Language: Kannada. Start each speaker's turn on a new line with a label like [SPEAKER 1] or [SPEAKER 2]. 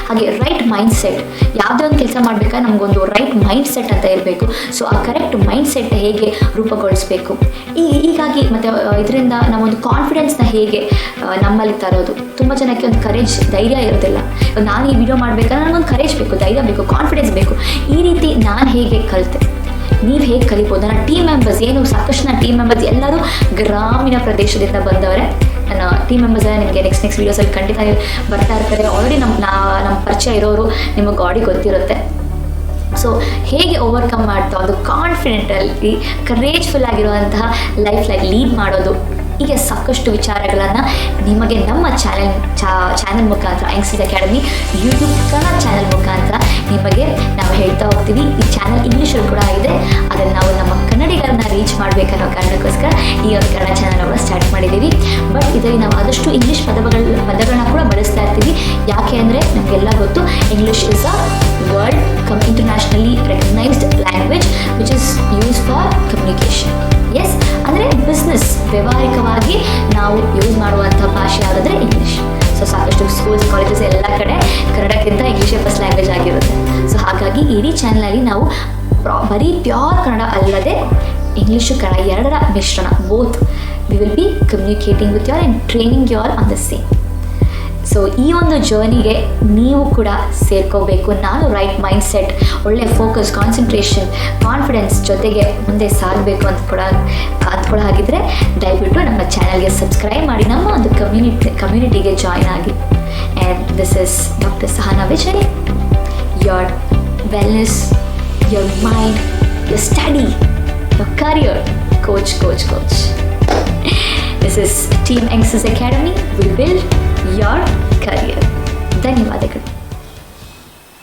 [SPEAKER 1] ಹಾಗೆ ರೈಟ್ ಮೈಂಡ್ ಸೆಟ್, ಯಾವುದೇ ಒಂದು ಕೆಲಸ ಮಾಡಬೇಕಾದ್ರೆ ನಮಗೊಂದು ರೈಟ್ ಮೈಂಡ್ ಸೆಟ್ ಅಂತ ಇರಬೇಕು. ಸೊ ಆ ಕರೆಕ್ಟ್ ಮೈಂಡ್ ಸೆಟ್ ಹೇಗೆ ರೂಪುಗೊಳಿಸಬೇಕು, ಹೀಗಾಗಿ ಮತ್ತು ಇದರಿಂದ ನಾವೊಂದು ಕಾನ್ಫಿಡೆನ್ಸ್ನ ಹೇಗೆ ನಮ್ಮಲ್ಲಿ ತರೋದು. ತುಂಬ ಜನಕ್ಕೆ ಒಂದು ಕರೇಜ್, ಧೈರ್ಯ ಇರೋದಿಲ್ಲ. ನಾನು ಈ ವಿಡಿಯೋ ಮಾಡಬೇಕಾದ್ರೆ ನನಗೊಂದು ಕರೇಜ್ ಬೇಕು, ಧೈರ್ಯ ಬೇಕು, ಕಾನ್ಫಿಡೆನ್ಸ್ ಬೇಕು. ಈ ರೀತಿ ನಾನು ಹೇಗೆ ಕಲಿತೆ, ನೀವು ಹೇಗೆ ಕಲಿಬೋದು. ನನ್ನ ಟೀಮ್ ಮೆಂಬರ್ಸ್ ಸಾಕಷ್ಟು ನನ್ನ ಟೀಮ್ ಮೆಂಬರ್ಸ್ ಎಲ್ಲರೂ ಗ್ರಾಮೀಣ ಪ್ರದೇಶದಿಂದ ಬಂದವರೇ. ನನ್ನ ಟೀಮ್ ಮೆಂಬರ್ಸ್ ನಿಮಗೆ ನೆಕ್ಸ್ಟ್ ವೀಡಿಯೋಸಲ್ಲಿ ಖಂಡಿತ ಬರ್ತಾ ಇರ್ತಾರೆ. ಆಲ್ರೆಡಿ ನಮ್ಮ ಪರಿಚಯ ಇರೋರು ನಿಮಗೆ ಗಾಡಿ ಗೊತ್ತಿರುತ್ತೆ. ಸೊ ಹೇಗೆ ಓವರ್ಕಮ್ ಮಾಡ್ತಾ ಒಂದು ಕಾನ್ಫಿಡೆಂಟಲ್ಲಿ ಕರೇಜ್ಫುಲ್ ಆಗಿರುವಂತಹ ಲೈಫ್ ಲೀಡ್ ಮಾಡೋದು, ಹೀಗೆ ಸಾಕಷ್ಟು ವಿಚಾರಗಳನ್ನು ನಿಮಗೆ ನಮ್ಮ ಚಾನೆಲ್ ಮುಖಾಂತರ youngsters academy YouTube Kannada channel ಮುಖಾಂತರ ನಿಮಗೆ ನಾವು ಹೇಳ್ತಾ ಹೋಗ್ತೀವಿ. ಈ ಚಾನೆಲ್ ಇಂಗ್ಲೀಷಲ್ಲಿ ಕೂಡ ಇದೆ, ಅದನ್ನು ನಾವು ನಮ್ಮ ಕನ್ನಡಿಗರನ್ನ ರೀಚ್ ಮಾಡಬೇಕನ್ನೋ ಕಾರಣಕ್ಕೋಸ್ಕರ ಈ ಒಂದು ಕನ್ನಡ ಚಾನೆಲ್ ಕೂಡ ಸ್ಟಾರ್ಟ್ ಮಾಡಿದ್ದೀವಿ. ಬಟ್ ಇದರಲ್ಲಿ ನಾವು ಆದಷ್ಟು ಇಂಗ್ಲೀಷ್ ಪದಗಳನ್ನ ಕೂಡ ಬಳಸ್ತಾ ಇರ್ತೀವಿ. ಯಾಕೆ ಅಂದರೆ ನಮಗೆಲ್ಲ ಗೊತ್ತು, English is a world internationally recognised language which is use for communication. Yes, ಅಂದರೆ ಬಿಸ್ನೆಸ್ ವ್ಯಾವಹಾರಿಕವಾಗಿ ನಾವು ಯೂಸ್ ಮಾಡುವಂಥ ಭಾಷೆ ಯಾವುದಂದರೆ ಇಂಗ್ಲೀಷ್. ಸೊ ಸಾಕಷ್ಟು ಸ್ಕೂಲ್ಸ್, ಕಾಲೇಜಸ್ ಎಲ್ಲ ಕಡೆ ಕನ್ನಡಕ್ಕಿಂತ ಇಂಗ್ಲೀಷೇ ಫಸ್ಟ್ ಲ್ಯಾಂಗ್ವೇಜ್ ಆಗಿರುತ್ತೆ. ಸೊ ಹಾಗಾಗಿ ಇಡೀ ಚಾನಲಲ್ಲಿ ನಾವು ಬರೀ ಪ್ಯೂರ್ ಕನ್ನಡ ಅಲ್ಲದೆ ಇಂಗ್ಲೀಷು ಕನ್ನಡ ಎರಡರ ಮಿಶ್ರಣ, both we will be communicating with your and training your on the same. So ಈ ಒಂದು ಜರ್ನಿಗೆ ನೀವು ಕೂಡ ಸೇರ್ಕೋಬೇಕು. ನಾನು ರೈಟ್ ಮೈಂಡ್ ಸೆಟ್, ಒಳ್ಳೆ ಫೋಕಸ್, ಕಾನ್ಸಂಟ್ರೇಷನ್, ಕಾನ್ಫಿಡೆನ್ಸ್ ಜೊತೆಗೆ ಮುಂದೆ ಸಾಗಬೇಕು ಅಂದ್ಕೊಳ್ಳೋ ಹಾಗಿದ್ರೆ ದಯವಿಟ್ಟು ನಮ್ಮ ಚಾನಲ್ಗೆ ಸಬ್ಸ್ಕ್ರೈಬ್ ಮಾಡಿ, ನಮ್ಮ ಒಂದು ಕಮ್ಯುನಿಟಿಗೆ ಜಾಯ್ನ್ ಆಗಿ. And this is doctor Sahana Vijay, your wellness, your mind, your study, your career coach. This is Team Youngsters Academy. We build your career. ಧನ್ಯವಾದಗಳು.